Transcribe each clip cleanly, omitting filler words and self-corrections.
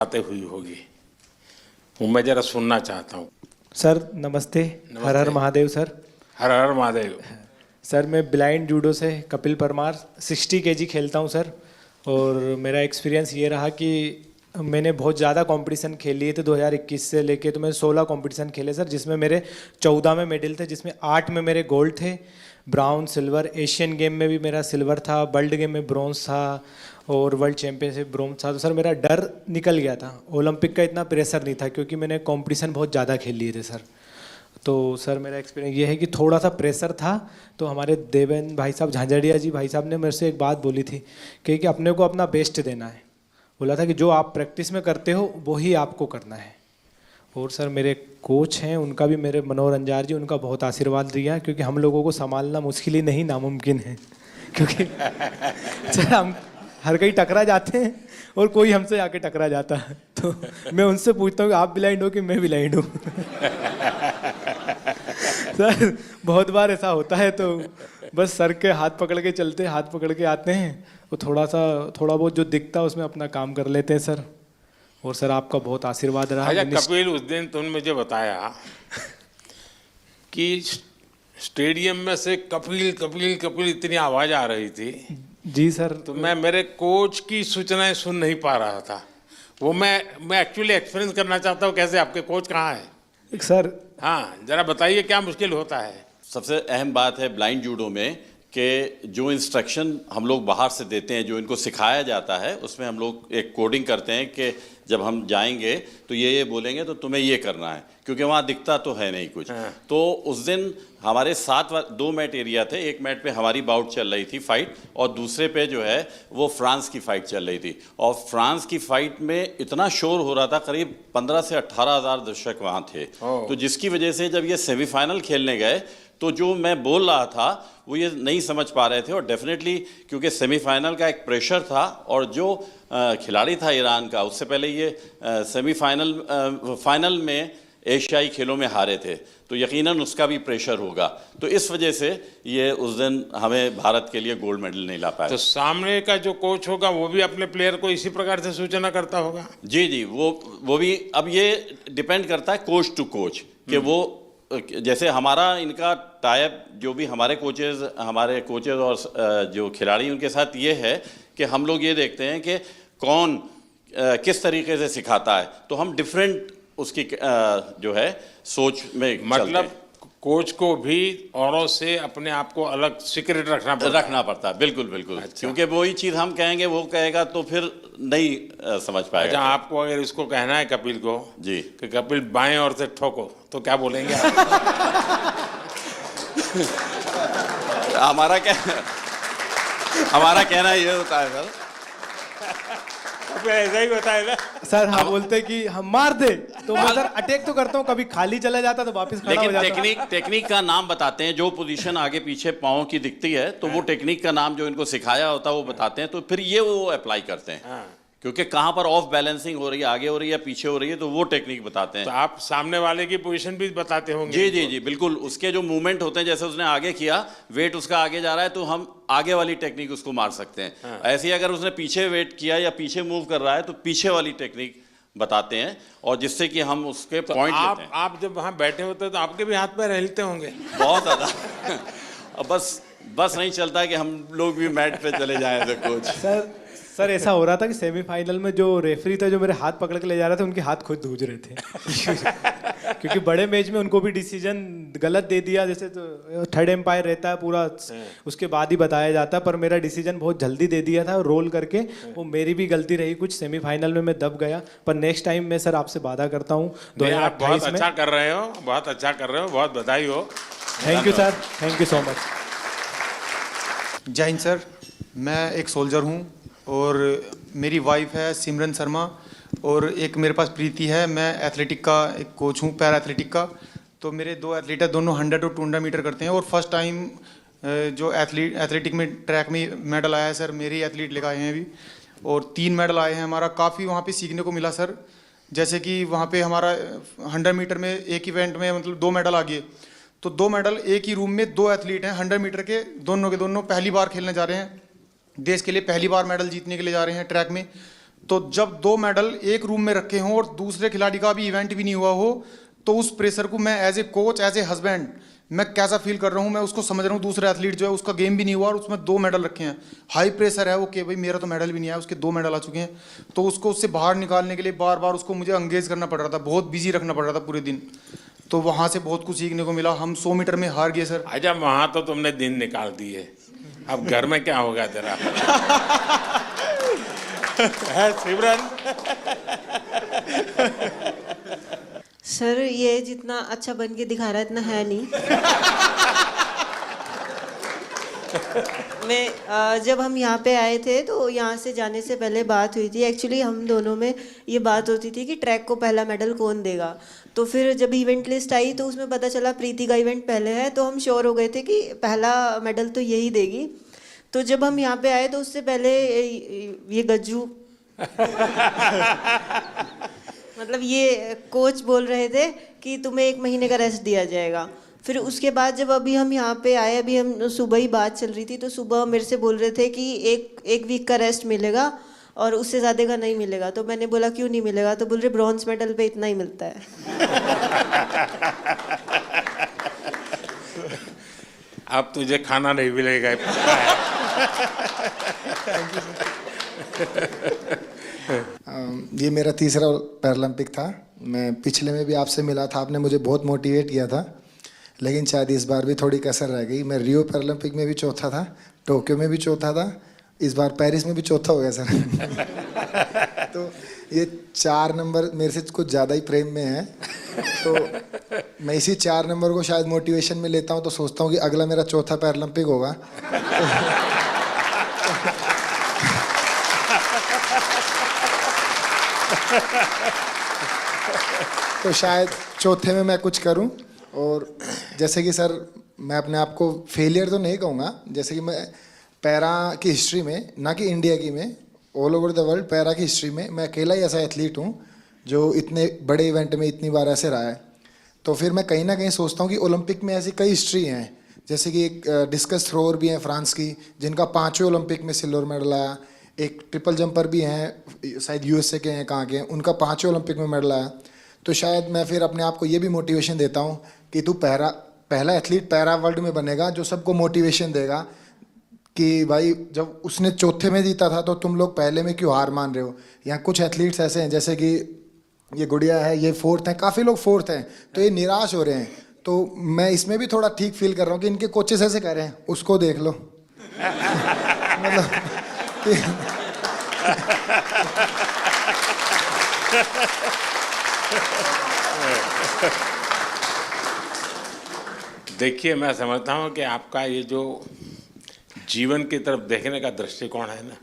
बातें हुई होगी, वो मैं जरा सुनना चाहता हूँ। सर नमस्ते। हर हर महादेव सर। हर हर महादेव। सर मैं ब्लाइंड जूडो से कपिल परमार 60 केजी खेलता हूँ सर। और मेरा एक्सपीरियंस ये रहा कि मैंने बहुत ज़्यादा कंपटीशन खेल लिए थे 2021 से लेके, तो मैं 16 कंपटीशन खेले सर, जिसमें मेरे 14 में मेडल थे, जिसमें 8 में मेरे गोल्ड थे, ब्राउन सिल्वर। एशियन गेम में भी मेरा सिल्वर था, वर्ल्ड गेम में ब्रॉन्ज था और वर्ल्ड चैंपियनशिप ब्रॉन्ज था। तो सर मेरा डर निकल गया था, ओलंपिक का इतना प्रेशर नहीं था क्योंकि मैंने कंपटीशन बहुत ज़्यादा खेल लिए थे सर। तो सर मेरा एक्सपीरियंस ये है कि थोड़ा सा प्रेशर था। तो हमारे देवेंद्र भाई साहब, झांझड़िया जी भाई साहब ने मेरे से एक बात बोली थी कि अपने को अपना बेस्ट देना है। बोला था कि जो आप प्रैक्टिस में करते हो वही आपको करना है। और सर मेरे कोच हैं, उनका भी, मेरे मनोहर अंजार जी, उनका बहुत आशीर्वाद दिया, क्योंकि हम लोगों को संभालना मुश्किल ही नहीं नामुमकिन है। क्योंकि सर हम हर कहीं टकरा जाते हैं और कोई हमसे आके टकरा जाता है। तो मैं उनसे पूछता हूँ कि आप ब्लाइंड हो कि मैं ब्लाइंड हूँ। सर बहुत बार ऐसा होता है, तो बस सर के हाथ पकड़ के चलते, हाथ पकड़ के आते हैं, तो थोड़ा बहुत जो दिखता है उसमें अपना काम कर लेते हैं सर। और सर आपका बहुत आशीर्वाद रहा। अच्छा कपिल, उस दिन तुमने मुझे बताया कि स्टेडियम में से कपिल कपिल कपिल इतनी आवाज आ रही थी। जी सर। तो मैं मेरे कोच की सूचनाएं सुन नहीं पा रहा था। वो मैं एक्चुअली एक्सपीरियंस करना चाहता हूँ, कैसे आपके कोच कहाँ है सर? हाँ जरा बताइए क्या मुश्किल होता है। सबसे अहम बात है ब्लाइंड जूडो में कि जो इंस्ट्रक्शन हम लोग बाहर से देते हैं, जो इनको सिखाया जाता है, उसमें हम लोग एक कोडिंग करते हैं कि जब हम जाएंगे तो ये बोलेंगे तो तुम्हें ये करना है, क्योंकि वहाँ दिखता तो है नहीं कुछ। हाँ। तो उस दिन हमारे 2 मैट एरिया थे। एक मैट पे हमारी बाउट चल रही थी फाइट, और दूसरे पे जो है वो फ्रांस की फाइट चल रही थी। और फ्रांस की फाइट में इतना शोर हो रहा था, करीब 15 से 18 हज़ार दर्शक वहाँ थे। तो जिसकी वजह से जब ये सेमीफाइनल खेलने गए तो जो मैं बोल रहा था वो ये नहीं समझ पा रहे थे। और डेफिनेटली क्योंकि सेमीफाइनल का एक प्रेशर था, और जो खिलाड़ी था ईरान का, उससे पहले ये फाइनल में एशियाई खेलों में हारे थे, तो यकीनन उसका भी प्रेशर होगा। तो इस वजह से ये उस दिन हमें भारत के लिए गोल्ड मेडल नहीं ला पाया। तो सामने का जो कोच होगा वो भी अपने प्लेयर को इसी प्रकार से सूचना करता होगा? जी जी, वो भी। अब ये डिपेंड करता है कोच टू कोच कि वो, जैसे हमारा इनका टाइप, जो भी हमारे कोचेज और जो खिलाड़ी उनके साथ ये है कि हम लोग ये देखते हैं कि कौन किस तरीके से सिखाता है, तो हम डिफरेंट उसकी जो है सोच में मतलब कोच को भी औरों से अपने आप को अलग सीक्रेट रखना पड़ता है। बिल्कुल बिल्कुल। अच्छा। क्योंकि वही चीज़ हम कहेंगे वो कहेगा तो फिर नहीं समझ पाएगा। अच्छा, आपको अगर इसको कहना है कपिल को जी कि कपिल बाएं ओर से ठोको, तो क्या बोलेंगे आप? हमारा कहना ये होता है सर, ऐसा ही बताए ना सर। हम बोलते कि हम मार दे, तो मैं सर अटैक तो करता हूँ, कभी खाली चला जाता तो वापस खड़ा हो जाता। लेकिन टेक्निक का नाम बताते हैं। जो पोजीशन आगे पीछे पाँव की दिखती है, तो वो टेक्निक का नाम जो इनको सिखाया होता है वो बताते हैं, तो फिर ये वो अप्लाई करते हैं। क्योंकि कहाँ पर ऑफ बैलेंसिंग हो रही है, आगे हो रही है, पीछे हो रही है, तो वो टेक्निक बताते हैं। तो आप सामने वाले की पोजीशन भी बताते होंगे? जी जी जी बिल्कुल। उसके जो मूवमेंट होते हैं, जैसे उसने आगे किया, वेट उसका आगे जा रहा है, तो हम आगे वाली टेक्निक उसको मार सकते हैं। ऐसे ही अगर उसने पीछे वेट किया या पीछे मूव कर रहा है, तो पीछे वाली टेक्निक बताते हैं, और जिससे कि हम उसके तो पॉइंट लेते हैं। आप जब वहाँ बैठे होते हैं तो आपके भी हाथ पैर हिलते होंगे? बहुत ज़्यादा। अब बस नहीं चलता कि हम लोग भी मैट पे चले जाएं ऐसे कोच। सर ऐसा हो रहा था कि सेमीफाइनल में जो रेफरी थे, जो मेरे हाथ पकड़ के ले जा रहे थे, उनके हाथ खुद धूज रहे थे। क्योंकि बड़े मैच में उनको भी डिसीजन गलत दे दिया, जैसे तो थर्ड एम्पायर रहता है पूरा, उसके बाद ही बताया जाता है, पर मेरा डिसीजन बहुत जल्दी दे दिया था रोल करके। वो मेरी भी गलती रही कुछ, सेमीफाइनल में मैं दब गया। पर नेक्स्ट टाइम मैं सर आपसे वादा करता हूँ 2028 में। अच्छा कर रहे हो, बहुत अच्छा कर रहे हो, बहुत बधाई हो। Thank you sir, thank you so much. जय हिंद सर। मैं एक सोल्जर हूँ और मेरी वाइफ है सिमरन शर्मा, और एक मेरे पास प्रीति है। मैं एथलेटिक का एक कोच हूँ, पैरा एथलेटिक का। तो मेरे 2 एथलीट हैं, दोनों 100 और 200 मीटर करते हैं। और फर्स्ट टाइम जो एथलेटिक में ट्रैक में मेडल आया है सर, मेरे ही एथलीट लेकर आए हैं अभी, और 3 मेडल आए हैं। हमारा काफ़ी वहाँ पे सीखने को मिला सर। जैसे कि वहाँ पे हमारा 100 मीटर में एक इवेंट में मतलब 2 मेडल आ गए, तो 2 मेडल एक ही रूम में 2 एथलीट हैं 100 मीटर के दोनों पहली बार खेलने जा रहे हैं, देश के लिए पहली बार मेडल जीतने के लिए जा रहे हैं ट्रैक में। तो जब 2 मेडल एक रूम में रखे हों और दूसरे खिलाड़ी का भी इवेंट भी नहीं हुआ हो, तो उस प्रेशर को मैं as a coach, as a husband मैं कैसा फील कर रहा हूँ, मैं उसको समझ रहा हूँ। दूसरे एथलीट जो है उसका गेम भी नहीं हुआ और उसमें 2 मेडल रखे हैं, हाई प्रेशर है वो कि भाई मेरा तो मेडल भी नहीं आया, उसके 2 मेडल आ चुके हैं। तो उसको उससे बाहर निकालने के लिए बार बार उसको मुझे एंगेज करना पड़ रहा था, बहुत बिजी रखना पड़ रहा था पूरे दिन। तो वहाँ से बहुत कुछ सीखने को मिला। हम 100 मीटर में हार गए सर। अच्छा, वहाँ तो तुमने दिन निकाल दिए, अब घर में क्या होगा तेरा? है सिमरन? सर ये जितना अच्छा बन के दिखा रहा है इतना है नहीं। मैं जब हम यहाँ पे आए थे तो यहाँ से जाने से पहले बात हुई थी, एक्चुअली हम दोनों में ये बात होती थी कि ट्रैक को पहला मेडल कौन देगा। तो फिर जब इवेंट लिस्ट आई तो उसमें पता चला प्रीति का इवेंट पहले है, तो हम श्योर हो गए थे कि पहला मेडल तो यही देगी। तो जब हम यहाँ पे आए तो उससे पहले ये गज्जू मतलब ये कोच बोल रहे थे कि तुम्हें 1 महीने का रेस्ट दिया जाएगा। फिर उसके बाद जब अभी हम यहाँ पे आए, अभी हम सुबह ही बात चल रही थी, तो सुबह मेरे से बोल रहे थे कि एक वीक का रेस्ट मिलेगा और उससे ज़्यादा का नहीं मिलेगा। तो मैंने बोला क्यों नहीं मिलेगा? तो बोल रहे ब्रॉन्ज मेडल पे इतना ही मिलता है। अब तुझे खाना नहीं मिलेगा। ये मेरा तीसरा पैरालंपिक था। मैं पिछले में भी आपसे मिला था, आपने मुझे बहुत मोटिवेट किया था, लेकिन शायद इस बार भी थोड़ी कसर रह गई। मैं रियो पैरालंपिक में भी चौथा था, टोक्यो में भी चौथा था, इस बार पेरिस में भी चौथा हो गया सर। तो ये 4 नंबर मेरे से कुछ ज़्यादा ही प्रेम में है, तो मैं इसी 4 नंबर को शायद मोटिवेशन में लेता हूँ। तो सोचता हूँ कि अगला मेरा चौथा पैरालंपिक होगा। तो शायद चौथे में मैं कुछ करूं। और जैसे कि सर मैं अपने आप को फेलियर तो नहीं कहूँगा, जैसे कि मैं पैरा की हिस्ट्री में, ना कि इंडिया की में, all over the world para की हिस्ट्री में मैं अकेला ही ऐसा एथलीट हूँ जो इतने बड़े इवेंट में इतनी बार ऐसे रहा है। तो फिर मैं कहीं ना कहीं सोचता हूँ कि ओलंपिक में ऐसी कई हिस्ट्री हैं, जैसे कि एक डिस्कस थ्रोअर भी हैं फ्रांस की, जिनका 5वें ओलंपिक में सिल्वर मेडल आया। एक ट्रिपल जंपर भी हैं, शायद यूएसए के हैं, कहाँ के हैं, उनका 5वें ओलंपिक में मेडल आया। तो शायद मैं फिर अपने आप को ये भी मोटिवेशन देता हूँ कि तू पहला एथलीट पैरा वर्ल्ड में बनेगा जो सबको मोटिवेशन देगा कि भाई जब उसने चौथे में जीता था तो तुम लोग पहले में क्यों हार मान रहे हो। यहाँ कुछ एथलीट्स ऐसे हैं, जैसे कि ये गुड़िया है, ये 4th हैं, काफ़ी लोग 4th हैं, तो ये निराश हो रहे हैं। तो मैं इसमें भी थोड़ा ठीक फील कर रहा हूँ कि इनके कोचेस ऐसे कह रहे हैं, उसको देख लो। मतलब देखिए, मैं समझता हूँ कि आपका ये जो जीवन की तरफ देखने का दृष्टिकोण है ना,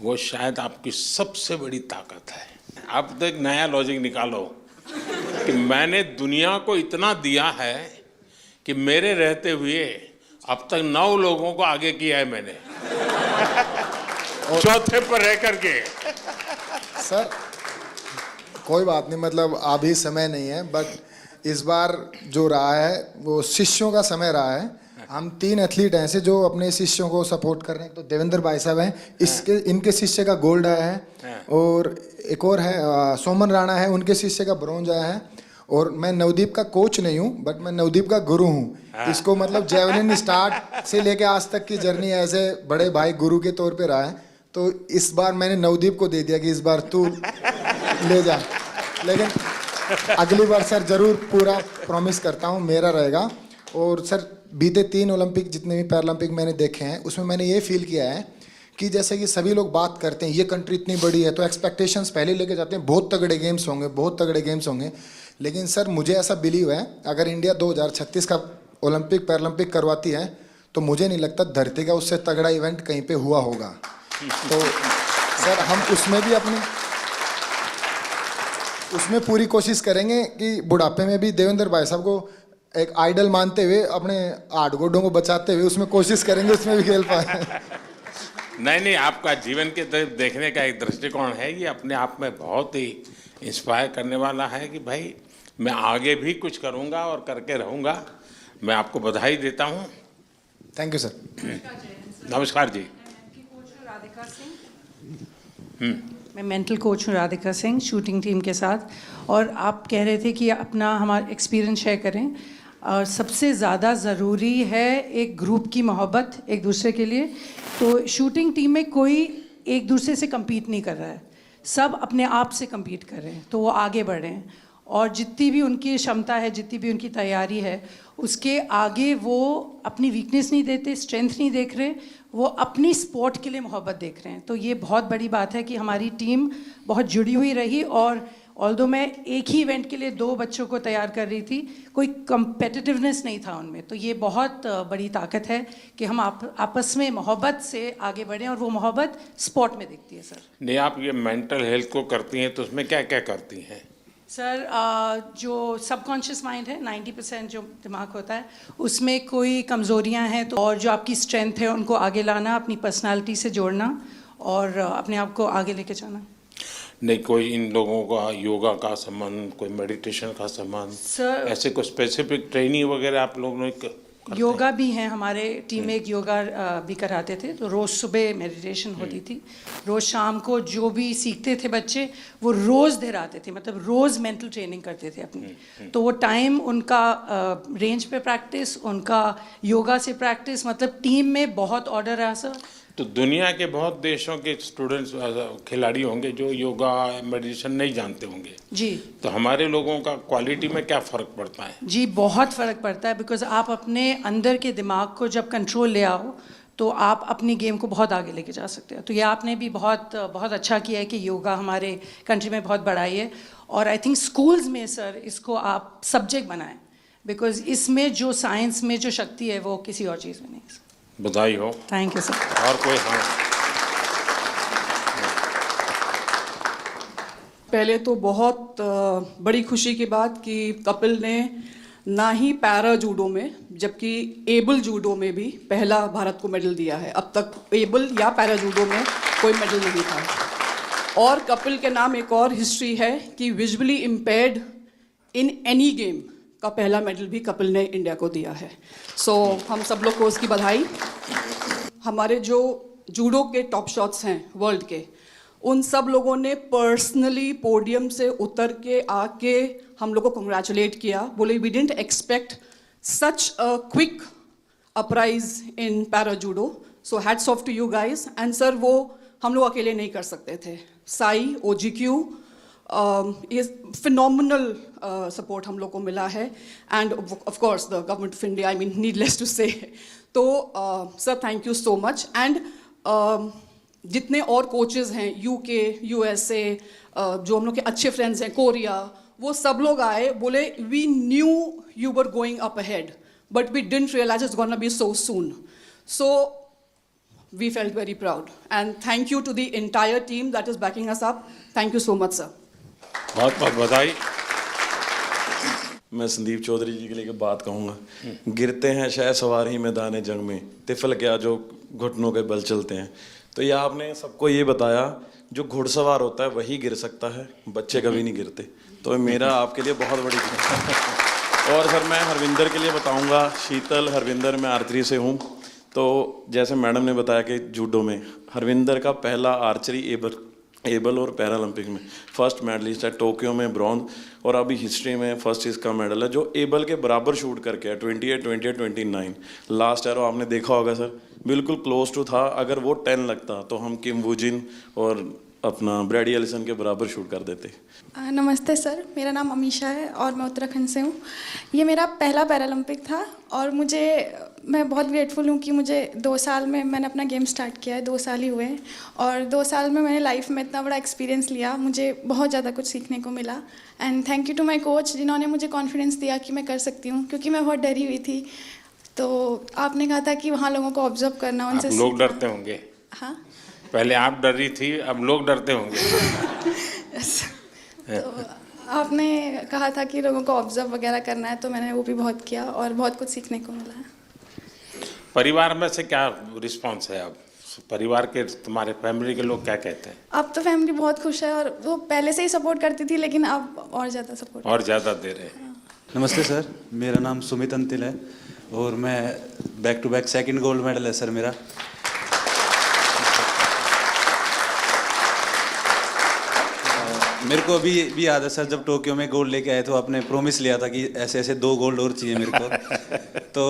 वो शायद आपकी सबसे बड़ी ताकत है। अब तो एक नया लॉजिक निकालो कि मैंने दुनिया को इतना दिया है कि मेरे रहते हुए अब तक 9 लोगों को आगे किया है मैंने, चौथे पर रह करके। सर कोई बात नहीं, मतलब अभी समय नहीं है, बट इस बार जो रहा है वो शिष्यों का समय रहा है। हम 3 एथलीट हैं ऐसे जो अपने शिष्यों को सपोर्ट कर रहे हैं। तो देवेंद्र भाई साहब हैं, इनके शिष्य का गोल्ड आया है, और एक और है सोमन राणा है, उनके शिष्य का ब्रॉन्ज आया है। और मैं नवदीप का कोच नहीं हूँ, बट मैं नवदीप का गुरु हूँ। इसको मतलब जेवलिन स्टार्ट से लेके आज तक की जर्नी ऐसे बड़े भाई गुरु के तौर पे रहा है। तो इस बार मैंने नवदीप को दे दिया कि इस बार तू ले जा, लेकिन अगली बार सर जरूर पूरा प्रॉमिस करता हूँ मेरा रहेगा। और सर बीते 3 ओलंपिक जितने भी पैरालंपिक मैंने देखे हैं उसमें मैंने ये फील किया है कि जैसे कि सभी लोग बात करते हैं ये कंट्री इतनी बड़ी है तो एक्सपेक्टेशंस पहले लेके जाते हैं, बहुत तगड़े गेम्स होंगे, बहुत तगड़े गेम्स होंगे। लेकिन सर मुझे ऐसा बिलीव है अगर इंडिया 2036 का ओलंपिक पैरालंपिक करवाती है तो मुझे नहीं लगता धरती का उससे तगड़ा इवेंट कहीं पे हुआ होगा। तो सर हम उसमें पूरी कोशिश करेंगे कि बुढ़ापे में भी देवेंद्र भाई साहब को एक आइडल मानते हुए अपने 8 गोडों को बचाते हुए उसमें कोशिश करेंगे उसमें भी खेल पाए। नहीं, आपका जीवन के तरफ देखने का एक दृष्टिकोण है, ये अपने आप में बहुत ही इंस्पायर करने वाला है कि भाई मैं आगे भी कुछ करूंगा और करके रहूंगा। मैं आपको बधाई देता हूं। Thank you sir. नमस्कार जी। राधिका सिंह मैं मेंटल कोच हूँ राधिका सिंह, शूटिंग टीम के साथ। और आप कह रहे थे कि अपना हमारा एक्सपीरियंस शेयर करें। और सबसे ज़्यादा ज़रूरी है एक ग्रुप की मोहब्बत एक दूसरे के लिए। तो शूटिंग टीम में कोई एक दूसरे से compete नहीं कर रहा है, सब अपने आप से compete कर रहे हैं, तो वो आगे बढ़ रहे हैं। और जितनी भी उनकी क्षमता है, जितनी भी उनकी तैयारी है, उसके आगे वो अपनी वीकनेस नहीं देते, स्ट्रेंथ नहीं देख रहे, वो अपनी स्पोर्ट के लिए मोहब्बत देख रहे हैं। तो ये बहुत बड़ी बात है कि हमारी टीम बहुत जुड़ी हुई रही। और ऑल्दो मैं एक ही इवेंट के लिए 2 बच्चों को तैयार कर रही थी, कोई कंपेटिटिवनेस नहीं था उनमें। तो ये बहुत बड़ी ताकत है कि हम आपस में मोहब्बत से आगे बढ़ें, और वो मोहब्बत स्पोर्ट में दिखती है। सर नहीं, आप ये मेंटल हेल्थ को करती हैं तो उसमें क्या क्या करती हैं? सर जो सबकॉन्शियस माइंड है, 90% जो दिमाग होता है, उसमें कोई कमज़ोरियां हैं तो, और जो आपकी स्ट्रेंथ है उनको आगे लाना, अपनी पर्सनालिटी से जोड़ना और अपने आप को आगे लेके जाना। नहीं, कोई इन लोगों का योगा का संबंध, कोई मेडिटेशन का संबंध, सर ऐसे कोई स्पेसिफिक ट्रेनिंग वगैरह आप लोगों ने योगा भी हैं, हमारे टीम में एक योगा भी कराते थे। तो रोज़ सुबह मेडिटेशन होती थी, रोज़ शाम को जो भी सीखते थे बच्चे वो रोज़ दोहराते थे, मतलब रोज़ मेंटल ट्रेनिंग करते थे अपनी। तो वो टाइम उनका रेंज पे प्रैक्टिस, उनका योगा से प्रैक्टिस, मतलब टीम में बहुत ऑर्डर रहा सर। तो दुनिया के बहुत देशों के स्टूडेंट्स खिलाड़ी होंगे जो योगा मेडिटेशन नहीं जानते होंगे जी। तो हमारे लोगों का क्वालिटी में क्या फ़र्क पड़ता है? जी बहुत फ़र्क पड़ता है, बिकॉज आप अपने अंदर के दिमाग को जब कंट्रोल ले आओ तो आप अपनी गेम को बहुत आगे लेके जा सकते हो। तो ये आपने भी बहुत बहुत अच्छा किया है कि योगा हमारे कंट्री में बहुत बढ़ाई है। और आई थिंक स्कूल्स में सर इसको आप सब्जेक्ट बनाएं, बिकॉज इसमें जो साइंस में जो शक्ति है वो किसी और चीज़ में नहीं है। बधाई हो। Thank you sir. और कोई? हाँ, पहले तो बहुत बड़ी खुशी की बात कि कपिल ने ना ही पैरा जूडो में जबकि एबल जूडो में भी पहला भारत को मेडल दिया है। अब तक एबल या पैरा जूडो में कोई मेडल नहीं था। और कपिल के नाम एक और हिस्ट्री है कि visually impaired in any game का पहला मेडल भी कपिल ने इंडिया को दिया है। सो हम सब लोग को उसकी बधाई। हमारे जो जूडो के टॉप शॉट्स हैं वर्ल्ड के, उन सब लोगों ने पर्सनली पोडियम से उतर के आके हम लोग को कंग्रेचुलेट किया, बोले we didn't expect such a quick uprise in para judo, so hats off to you guys. And sir वो हम लोग अकेले नहीं कर सकते थे, साई OGQ ये फिनोमिनल सपोर्ट हम लोग को मिला है। And of course the government of India, I mean needless to say. तो sir thank you so much. And जितने और कोचेज़ हैं UK, USA, जो हम लोग के अच्छे फ्रेंड्स हैं कोरिया, वो सब लोग आए, बोले we knew you were going up ahead but we didn't realise it's gonna be so soon. So we felt very proud and thank you to the entire team that is backing us up. Thank you so much sir. बहुत बहुत बधाई। मैं संदीप चौधरी जी के लिए एक बात कहूँगा। गिरते हैं शह सवार ही मैदान जंग में, तिफल क्या जो घुटनों के बल चलते हैं। तो ये आपने सबको ये बताया जो घुड़सवार होता है वही गिर सकता है, बच्चे कभी नहीं गिरते। तो मेरा आपके लिए बहुत बड़ी और सर मैं हरविंदर के लिए बताऊँगा। शीतल हरविंदर, मैं आर्चरी से हूँ। तो जैसे मैडम ने बताया कि जूडो में हरविंदर का पहला आर्चरी एबल और पैरालंपिक में फर्स्ट मेडलिस्ट है, टोक्यो में ब्रॉन्ज, और अभी हिस्ट्री में फर्स्ट इसका मेडल है जो एबल के बराबर शूट करके है 28, 28, 29। लास्ट एरो आपने देखा होगा सर, बिल्कुल क्लोज टू था। अगर वो 10 लगता तो हम किम वूजिन और अपना ब्रैडी एलिसन के बराबर शूट कर देते। नमस्ते सर, मेरा नाम अमीशा है और मैं उत्तराखंड से हूँ। ये मेरा पहला पैरालंपिक था और मैं बहुत ग्रेटफुल हूँ कि मुझे 2 साल में मैंने अपना गेम स्टार्ट किया है, 2 साल ही हुए हैं और 2 साल में मैंने लाइफ में इतना बड़ा एक्सपीरियंस लिया, मुझे बहुत ज़्यादा कुछ सीखने को मिला। And thank you to my coach जिन्होंने मुझे कॉन्फिडेंस दिया कि मैं कर सकती हूँ, क्योंकि मैं बहुत डरी हुई थी। तो आपने कहा था कि वहाँ लोगों को ऑब्जर्व करना, उनसे लोग डरते होंगे। हाँ, पहले आप डर रही थी, अब लोग डरते होंगे। तो आपने कहा था कि लोगों को ऑब्जर्व वगैरह करना है, तो मैंने वो भी बहुत किया और बहुत कुछ सीखने को मिला है। परिवार में से क्या रिस्पांस है? अब परिवार के, तुम्हारे फैमिली के लोग क्या कहते हैं? अब तो फैमिली बहुत खुश है और वो पहले से ही सपोर्ट करती थी, लेकिन अब और ज़्यादा सपोर्ट और ज़्यादा दे रहे हैं। नमस्ते सर, मेरा नाम सुमित अंतिल है और मैं back to back 2nd gold medal है सर मेरा। मेरे को भी याद है सर, जब टोक्यो में गोल्ड लेके आए तो आपने प्रॉमिस लिया था कि ऐसे ऐसे 2 गोल्ड और चाहिए मेरे को। तो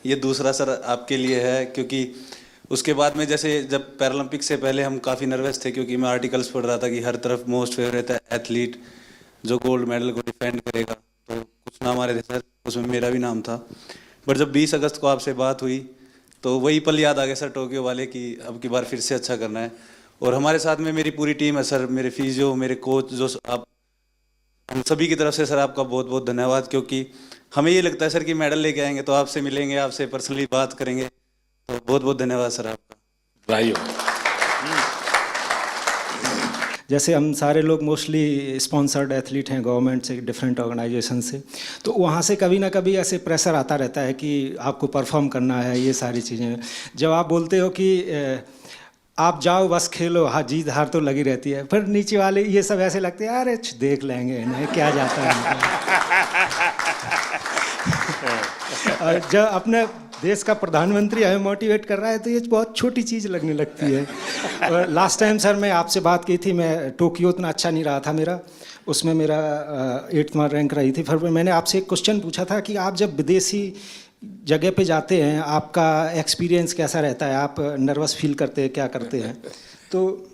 ये दूसरा सर आपके लिए है, क्योंकि उसके बाद में जैसे जब पैरालंपिक से पहले हम काफ़ी नर्वस थे, क्योंकि मैं आर्टिकल्स पढ़ रहा था कि हर तरफ मोस्ट फेवरेट एथलीट जो गोल्ड मेडल को डिफेंड करेगा, तो कुछ नाम आ रहे थे सर, उसमें मेरा भी नाम था। बट जब 20 अगस्त को आपसे बात हुई तो वही पल याद आ गया सर, टोक्यो वाले, कि अब की बार फिर से अच्छा करना है। और हमारे साथ में मेरी पूरी टीम है सर, मेरे फिजियो, मेरे कोच, जो आप, हम सभी की तरफ से सर आपका बहुत बहुत धन्यवाद। क्योंकि हमें ये लगता है सर कि मेडल लेके आएंगे तो आपसे मिलेंगे, आपसे पर्सनली बात करेंगे, तो बहुत बहुत धन्यवाद सर आपका। भाइयों, जैसे हम सारे लोग मोस्टली स्पॉन्सर्ड एथलीट हैं गवर्नमेंट से, डिफरेंट ऑर्गेनाइजेशन से, तो वहाँ से कभी ना कभी ऐसे प्रेशर आता रहता है कि आपको परफॉर्म करना है, ये सारी चीज़ें। जब आप बोलते हो कि आप जाओ बस खेलो, हाँ जीत हार तो लगी रहती है, फिर नीचे वाले ये सब ऐसे लगते हैं अरे देख लेंगे इन्हें क्या जाता है। और जब अपने देश का प्रधानमंत्री हमें मोटिवेट कर रहा है तो ये बहुत छोटी चीज़ लगने लगती है। और लास्ट टाइम सर मैं आपसे बात की थी, मैं टोक्यो उतना अच्छा नहीं रहा था मेरा, उसमें मेरा 8वां रैंक रही थी। फिर मैंने आपसे एक क्वेश्चन पूछा था कि आप जब विदेशी जगह पे जाते हैं आपका एक्सपीरियंस कैसा रहता है, आप नर्वस फील करते हैं, क्या करते हैं? तो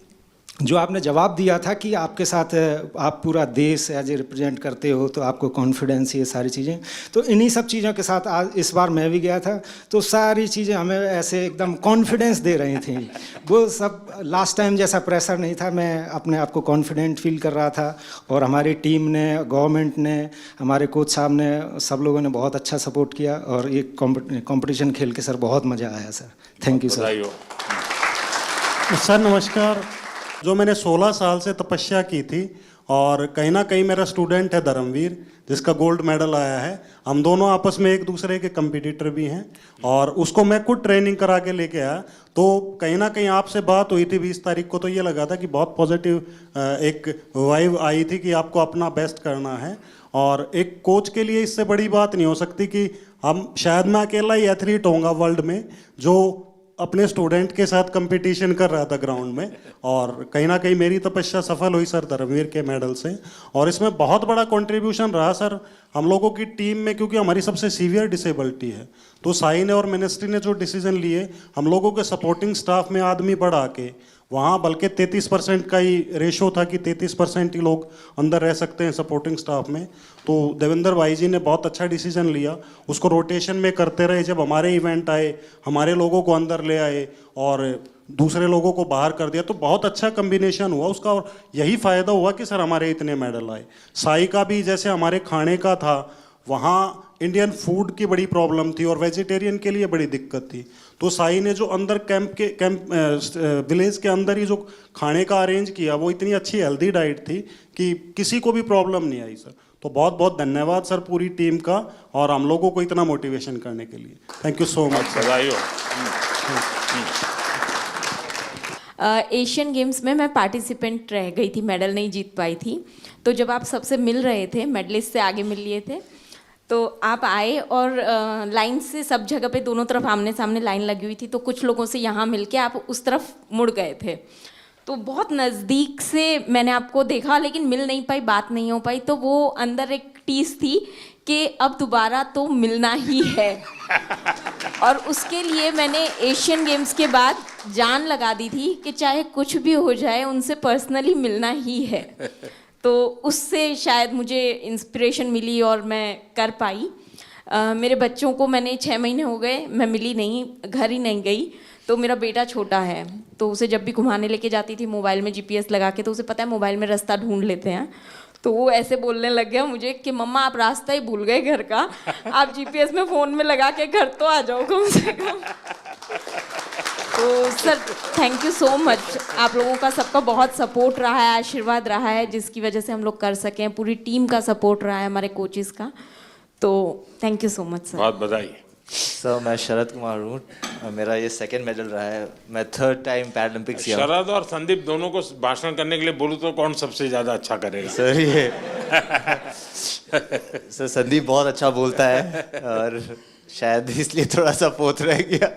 जो आपने जवाब दिया था कि आपके साथ आप पूरा देश एज ए रिप्रेजेंट करते हो तो आपको कॉन्फिडेंस, ये सारी चीज़ें, तो इन्हीं सब चीज़ों के साथ आज इस बार मैं भी गया था, तो सारी चीज़ें हमें ऐसे एकदम कॉन्फिडेंस दे रही थी। वो सब लास्ट टाइम जैसा प्रेशर नहीं था, मैं अपने आप को कॉन्फिडेंट फील कर रहा था। और हमारी टीम ने, गवर्नमेंट ने, हमारे कोच साहब ने, सब लोगों ने बहुत अच्छा सपोर्ट किया और ये कॉम्पिटिशन खेल के सर बहुत मज़ा आया sir. Thank you sir. Sir नमस्कार। जो मैंने 16 साल से तपस्या की थी, और कहीं ना कहीं मेरा स्टूडेंट है धर्मवीर जिसका गोल्ड मेडल आया है, हम दोनों आपस में एक दूसरे के कंपटीटर भी हैं, और उसको मैं खुद ट्रेनिंग करा के लेके आया। तो कहीं ना कहीं आपसे बात हुई थी 20 तारीख को, तो ये लगा था कि बहुत पॉजिटिव एक वाइब आई थी कि आपको अपना बेस्ट करना है। और एक कोच के लिए इससे बड़ी बात नहीं हो सकती कि हम, शायद मैं अकेला ही एथलीट होऊंगा वर्ल्ड में जो अपने स्टूडेंट के साथ कंपटीशन कर रहा था ग्राउंड में, और कहीं ना कहीं मेरी तपस्या सफल हुई सर धर्मवीर के मेडल से। और इसमें बहुत बड़ा कंट्रीब्यूशन रहा सर हम लोगों की टीम में, क्योंकि हमारी सबसे सीवियर डिसेबिलिटी है। तो साई ने और मिनिस्ट्री ने जो डिसीजन लिए, हम लोगों के सपोर्टिंग स्टाफ में आदमी बढ़ा के, वहाँ बल्कि 33% का ही रेशो था कि 33% ही लोग अंदर रह सकते हैं सपोर्टिंग स्टाफ में। तो देवेंद्र भाई जी ने बहुत अच्छा डिसीजन लिया, उसको रोटेशन में करते रहे। जब हमारे इवेंट आए, हमारे लोगों को अंदर ले आए और दूसरे लोगों को बाहर कर दिया, तो बहुत अच्छा कम्बिनेशन हुआ उसका, और यही फ़ायदा हुआ कि सर हमारे इतने मेडल आए। साई का भी जैसे हमारे खाने का था, वहाँ इंडियन फूड की बड़ी प्रॉब्लम थी और वेजिटेरियन के लिए बड़ी दिक्कत थी। तो साई ने जो अंदर विलेज के अंदर ही जो खाने का अरेंज किया, वो इतनी अच्छी हेल्दी डाइट थी कि किसी को भी प्रॉब्लम नहीं आई सर। तो बहुत बहुत धन्यवाद सर पूरी टीम का, और हम लोगों को इतना मोटिवेशन करने के लिए। Thank you so much. Asian games में मैं पार्टिसिपेंट रह गई थी, मेडल नहीं जीत पाई थी। तो जब आप सबसे मिल रहे थे, मेडलिस्ट से आगे मिल लिए थे, तो आप आए और लाइन से सब जगह पे दोनों तरफ आमने सामने लाइन लगी हुई थी, तो कुछ लोगों से यहाँ मिल के आप उस तरफ मुड़ गए थे। तो बहुत नज़दीक से मैंने आपको देखा, लेकिन मिल नहीं पाई, बात नहीं हो पाई। तो वो अंदर एक टीस थी कि अब दोबारा तो मिलना ही है। और उसके लिए मैंने एशियन गेम्स के बाद जान लगा दी थी कि चाहे कुछ भी हो जाए उनसे पर्सनली मिलना ही है। तो उससे शायद मुझे इंस्पिरेशन मिली और मैं कर पाई। मेरे बच्चों को मैंने 6 महीने हो गए, मैं मिली नहीं, घर ही नहीं गई। तो मेरा बेटा छोटा है, तो उसे जब भी घुमाने लेके जाती थी मोबाइल में GPS लगा के, तो उसे पता है मोबाइल में रास्ता ढूंढ लेते हैं। तो वो ऐसे बोलने लग गया मुझे कि मम्मा आप रास्ता ही भूल गए घर का, आप GPS में फ़ोन में लगा के घर तो आ जाओ कम से कम। तो sir thank you so much, आप लोगों का सबका बहुत सपोर्ट रहा है, आशीर्वाद रहा है, जिसकी वजह से हम लोग कर सकें। पूरी टीम का सपोर्ट रहा है, हमारे कोचेस का। तो thank you so much sir. बहुत बधाई सर। मैं शरद कुमार हूँ, मेरा ये 2nd मेडल रहा है, मैं 3rd टाइम पैरालंपिक्स। शरद और संदीप दोनों को भाषण करने के लिए बोलूँ तो कौन सबसे ज़्यादा अच्छा करेगा? सर ये सर संदीप बहुत अच्छा बोलता है और शायद इसलिए थोड़ा सा पोत रह गया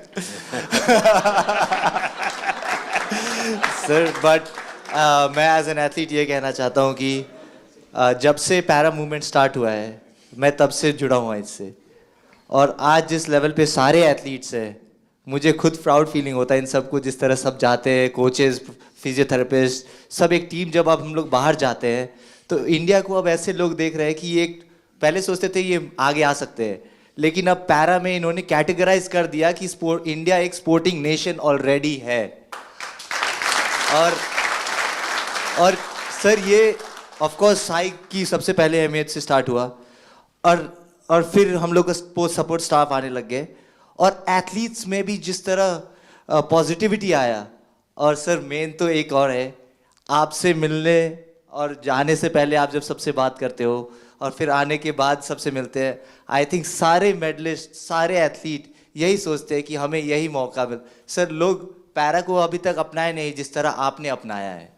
सर। बट मैं एज एन एथलीट ये कहना चाहता हूँ कि जब से पैरा मूवमेंट स्टार्ट हुआ है मैं तब से जुड़ा हुआ इससे, और आज जिस लेवल पे सारे एथलीट्स हैं मुझे खुद प्राउड फीलिंग होता है इन सबको, जिस तरह सब जाते हैं, कोचेस, फिजियोथेरेपिस्ट, सब एक टीम। जब अब हम लोग बाहर जाते हैं तो इंडिया को अब ऐसे लोग देख रहे हैं कि ये पहले सोचते थे ये आगे आ सकते हैं, लेकिन अब पैरा में इन्होंने कैटेगराइज कर दिया कि इंडिया एक स्पोर्टिंग नेशन ऑलरेडी है। और सर ये ऑफ कोर्स साई की सबसे पहले अहमियत से स्टार्ट हुआ, और फिर हम लोग का सपोर्ट स्टाफ आने लग गए, और एथलीट्स में भी जिस तरह पॉजिटिविटी आया। और सर मेन तो एक और है, आपसे मिलने और जाने से पहले आप जब सबसे बात करते हो और फिर आने के बाद सबसे मिलते हैं, आई थिंक सारे मेडलिस्ट, सारे एथलीट यही सोचते हैं कि हमें यही मौका मिल। सर लोग पैरा को अभी तक अपनाए नहीं जिस तरह आपने अपनाया है।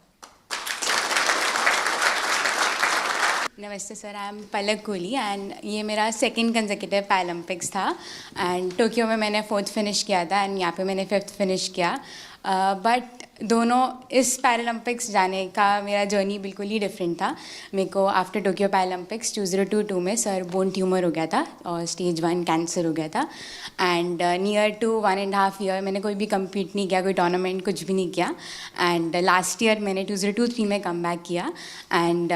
नमस्ते sir, I am Palak Kohli and ये मेरा सेकंड कंसेक्यूटिव पैरालंपिक्स था। एंड टोक्यो में मैंने 4th फिनिश किया था एंड यहाँ पे मैंने 5th फिनिश किया। बट दोनों इस पैरालंपिक्स जाने का मेरा जर्नी बिल्कुल ही डिफरेंट था। मेरे को आफ्टर टोक्यो पैरालंपिक्स 2022 में सर बोन ट्यूमर हो गया था और स्टेज 1 कैंसर हो गया था। एंड नियर टू 1.5 ईयर मैंने कोई भी कम्पीट नहीं किया, कोई टूर्नामेंट कुछ भी नहीं किया। एंड लास्ट ईयर मैंने 2023 में कम बैक किया। एंड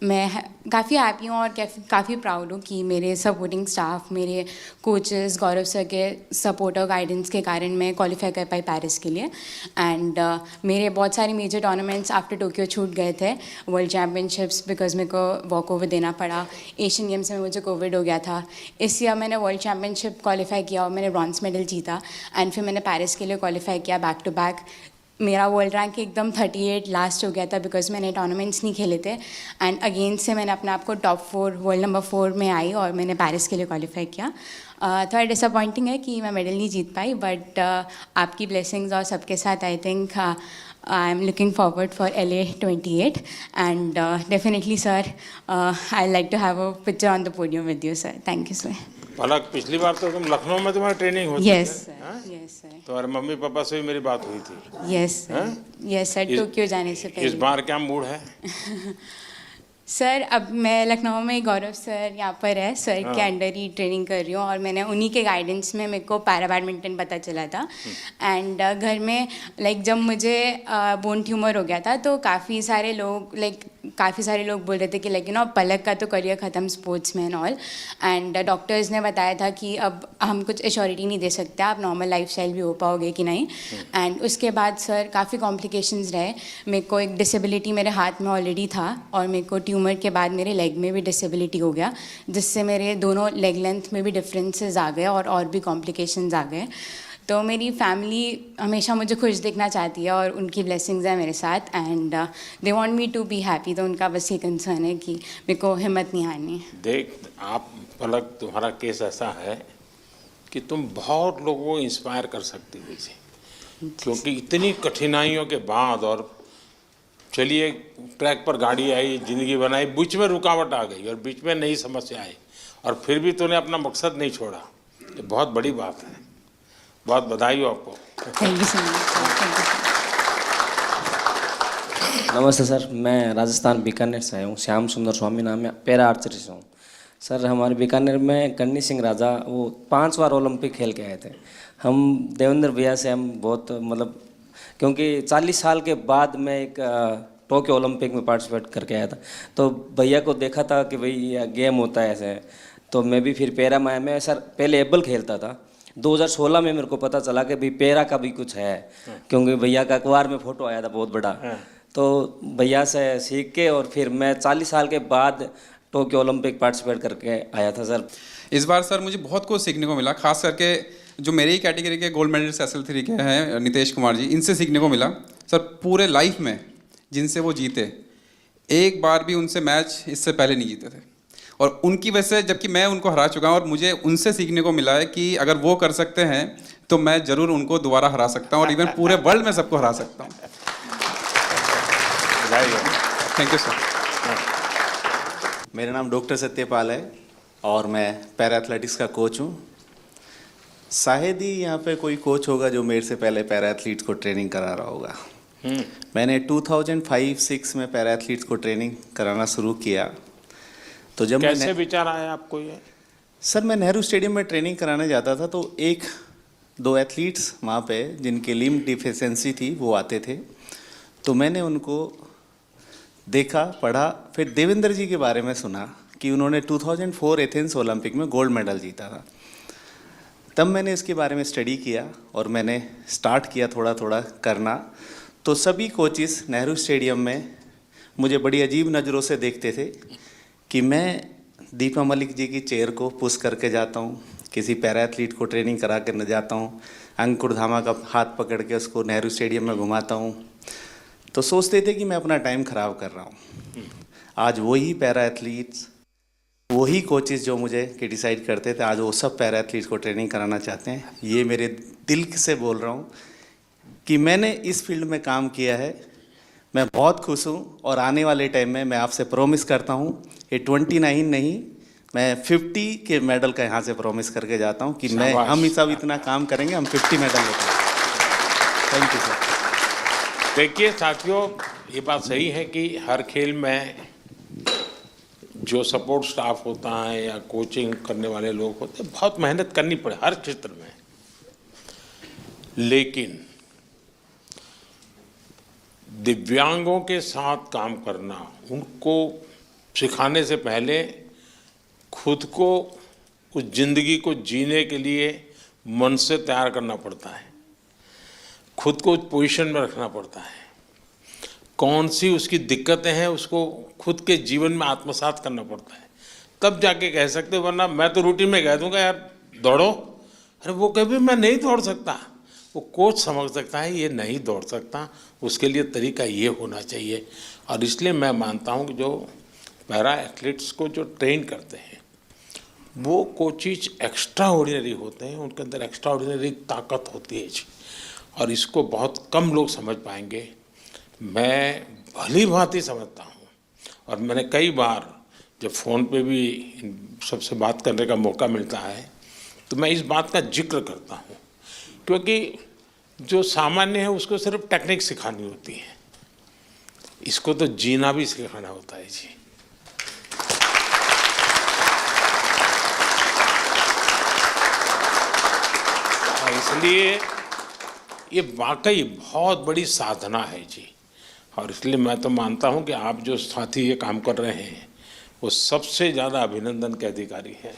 मैं काफ़ी हैप्पी हूँ और काफ़ी प्राउड हूँ कि मेरे सपोर्टिंग स्टाफ, मेरे कोचेस, गौरव सर के सपोर्ट और गाइडेंस के कारण मैं क्वालिफाई कर पाई पेरिस के लिए। एंड मेरे बहुत सारे मेजर टूर्नामेंट्स आफ्टर टोक्यो छूट गए थे, वर्ल्ड चैम्पियनशिप्स बिकॉज मेरे को वॉक ओवर देना पड़ा, एशियन गेम्स में मुझे कोविड हो गया था। इस ईयर मैंने वर्ल्ड चैम्पियनशिप क्वालिफाई किया और मैंने ब्रॉन्ज मेडल जीता। एंड फिर मैंने पेरिस के लिए क्वालिफाई किया बैक टू बैक। मेरा वर्ल्ड रैंक एकदम 38 लास्ट हो गया था बिकॉज मैंने टूर्नामेंट्स नहीं खेले थे। एंड अगेन से मैंने अपने आप को टॉप 4 वर्ल्ड नंबर 4 में आई और मैंने पेरिस के लिए क्वालिफाई किया। थोड़ा डिसअपॉइंटिंग है कि मैं मेडल नहीं जीत पाई, बट आपकी ब्लेसिंग्स और सबके साथ I think I am looking forward for LA 28 and definitely sir I like to have a picture on the podium with you sir. Thank you sir. Palak, पिछली बार तो तुम लखनऊ में तुम्हारी ट्रेनिंग होती यस सर, यस सर। तुम्हारे मम्मी पापा से भी मेरी बात हुई थी। Yes sir, yes sir, Tokyo जाने से पहले। इस बार क्या मूड है? सर अब मैं लखनऊ में गौरव सर यहाँ पर है, सर के अंडर ही ट्रेनिंग कर रही हूँ और मैंने उन्हीं के गाइडेंस में मेरे को पैरा बैडमिंटन पता चला था। एंड घर में लाइक जब मुझे बोन ट्यूमर हो गया था तो काफ़ी सारे लोग बोल रहे थे कि लाइक यू नो पलक का तो करियर ख़त्म स्पोर्ट्स में एंड ऑल। एंड डॉक्टर्स ने बताया था कि अब हम कुछ एश्योरिटी नहीं दे सकते आप नॉर्मल लाइफस्टाइल भी हो पाओगे कि नहीं। एंड उसके बाद सर काफ़ी कॉम्प्लिकेशंस रहे। मेरे को एक डिसेबिलिटी मेरे हाथ में ऑलरेडी था और मेरे को ट्यूमर के बाद मेरे लेग में भी डिसेबिलिटी हो गया, जिससे मेरे दोनों लेग लेंथ में भी डिफरेंसेस आ गए और भी कॉम्प्लिकेशंस आ गए। तो मेरी फैमिली हमेशा मुझे खुश देखना चाहती है और उनकी ब्लेसिंग्स हैं मेरे साथ and they want me to be happy. तो उनका बस ये कंसर्न है कि मेरे को हिम्मत नहीं हारनी। देख आप पलक, तुम्हारा केस ऐसा है कि तुम बहुत लोगों को इंस्पायर कर सकती हो इसे, क्योंकि इतनी कठिनाइयों के बाद और चलिए ट्रैक पर गाड़ी आई, ज़िंदगी बनाई, बीच में रुकावट आ गई और बीच में नई समस्या आई और फिर भी तूने अपना मकसद नहीं छोड़ा। ये बहुत बड़ी बात है। बहुत बधाई हो आपको। Thank you so much. नमस्ते सर, मैं राजस्थान बीकानेर से आया हूँ। श्याम सुंदर स्वामी नाम है, पैरा आर्चरी से हूँ। सर हमारे बीकानेर में गन्नी सिंह राजा वो 5 बार ओलंपिक खेल के आए थे। हम देवेंद्र भैया से हम बहुत मतलब, क्योंकि 40 साल के बाद मैं एक टोक्यो ओलंपिक में पार्टिसिपेट करके आया था, तो भैया को देखा था कि भाई ये गेम होता है ऐसे, तो मैं भी फिर पैरा में मैं सर पहले एबल खेलता था। 2016 में मेरे को पता चला कि भाई पैरा का भी कुछ है, क्योंकि भैया का अखबार में फोटो आया था बहुत बड़ा। तो भैया से सीख के और फिर मैं 40 साल के बाद टोक्यो ओलंपिक पार्टिसिपेट करके आया था सर। इस बार सर मुझे बहुत कुछ सीखने को मिला, खास करके जो मेरी कैटेगरी के गोल्ड मेडलिस्ट SL3 के हैं नितेश कुमार जी, इनसे सीखने को मिला। सर पूरे लाइफ में जिनसे वो जीते, एक बार भी उनसे मैच इससे पहले नहीं जीते थे और उनकी वजह से, जबकि मैं उनको हरा चुका हूँ और मुझे उनसे सीखने को मिला है कि अगर वो कर सकते हैं तो मैं ज़रूर उनको दोबारा हरा सकता हूँ और इवन पूरे वर्ल्ड में सबको हरा सकता हूँ। Thank you sir. मेरा नाम डॉक्टर सत्यपाल है और मैं पैरा एथलेटिक्स का कोच हूँ। शायद ही यहाँ पे कोई कोच होगा जो मेरे से पहले पैरा एथलीट्स को ट्रेनिंग करा रहा होगा। मैंने 2005-6 में पैरा एथलीट्स को ट्रेनिंग कराना शुरू किया। तो जब कैसे विचार आया आपको ये? सर मैं नेहरू स्टेडियम में ट्रेनिंग कराने जाता था, तो एक दो एथलीट्स वहाँ पे जिनकी लिम्ब डिफिशेंसी थी वो आते थे, तो मैंने उनको देखा, पढ़ा, फिर देवेंद्र जी के बारे में सुना कि उन्होंने 2004 एथेंस ओलंपिक में गोल्ड मेडल जीता था। तब मैंने इसके बारे में स्टडी किया और मैंने स्टार्ट किया थोड़ा थोड़ा करना। तो सभी कोचिस नेहरू स्टेडियम में मुझे बड़ी अजीब नज़रों से देखते थे कि मैं दीपा मलिक जी की चेयर को पुश करके जाता हूँ, किसी पैरा एथलीट को ट्रेनिंग करा कर न जाता हूँ, अंकुर धामा का हाथ पकड़ के उसको नेहरू स्टेडियम में घुमाता हूँ, तो सोचते थे कि मैं अपना टाइम ख़राब कर रहा हूँ। आज वही पैरा एथलीट्स, वही कोचेस जो मुझे क्रिटिसाइड करते थे, आज वो सब पैरा एथलीट्स को ट्रेनिंग कराना चाहते हैं। ये मेरे दिल से बोल रहा हूँ कि मैंने इस फील्ड में काम किया है, मैं बहुत खुश हूँ। और आने वाले टाइम में मैं आपसे प्रॉमिस करता हूँ, ये 29 नहीं, मैं 50 के मेडल का यहाँ से प्रॉमिस करके जाता हूँ कि हम सब इतना काम करेंगे, हम 50 मेडल लेकर। Thank you sir. देखिए साथियों, ये बात सही है कि हर खेल में जो सपोर्ट स्टाफ होता है या कोचिंग करने वाले लोग होते हैं, बहुत मेहनत करनी पड़े हर क्षेत्र में। लेकिन दिव्यांगों के साथ काम करना, उनको सिखाने से पहले खुद को उस जिंदगी को जीने के लिए मन से तैयार करना पड़ता है, खुद को उस पोजीशन में रखना पड़ता है, कौन सी उसकी दिक्कतें हैं उसको खुद के जीवन में आत्मसात करना पड़ता है, तब जाके कह सकते। वरना मैं तो रूटीन में कह दूंगा यार दौड़ो, अरे वो कभी मैं नहीं दौड़ सकता, वो कोच समझ सकता है ये नहीं दौड़ सकता, उसके लिए तरीका ये होना चाहिए। और इसलिए मैं मानता हूँ कि जो पैरा एथलीट्स को जो ट्रेन करते हैं वो कोचिज एक्स्ट्रा ऑर्डिनरी होते हैं, उनके अंदर एक्स्ट्रा ऑर्डिनरी ताकत होती है जी, और इसको बहुत कम लोग समझ पाएंगे। मैं भली भांति समझता हूँ, और मैंने कई बार जब फ़ोन पे भी इन सबसे बात करने का मौका मिलता है तो मैं इस बात का जिक्र करता हूँ, क्योंकि जो सामान्य है उसको सिर्फ टेक्निक सिखानी होती है, इसको तो जीना भी सिखाना होता है जी। इसलिए ये वाकई बहुत बड़ी साधना है जी, और इसलिए मैं तो मानता हूँ कि आप जो साथी ये काम कर रहे हैं वो सबसे ज़्यादा अभिनंदन के अधिकारी हैं।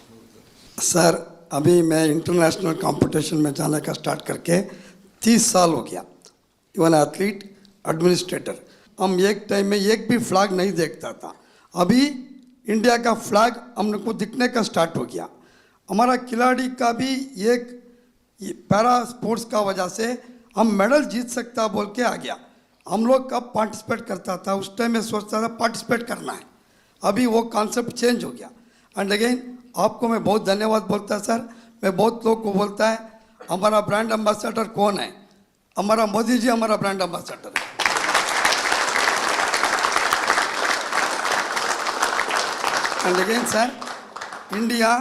सर अभी मैं इंटरनेशनल कंपटीशन में जाने का स्टार्ट करके 30 साल हो गया। इवन एथलीट, एडमिनिस्ट्रेटर, हम एक टाइम में एक भी फ्लैग नहीं देखता था, अभी इंडिया का फ्लैग हम लोग को दिखने का स्टार्ट हो गया। हमारा खिलाड़ी का भी एक पैरा स्पोर्ट्स का वजह से हम मेडल जीत सकता बोल के आ गया। हम लोग कब पार्टिसिपेट करता था, उस टाइम में सोचता था पार्टिसिपेट करना है, अभी वो कॉन्सेप्ट चेंज हो गया। एंड अगेन आपको मैं बहुत धन्यवाद बोलता सर। मैं बहुत लोग को बोलता है हमारा ब्रांड एम्बेसडर कौन है, हमारा मोदी जी हमारा ब्रांड एम्बेसडर है। And again sir, India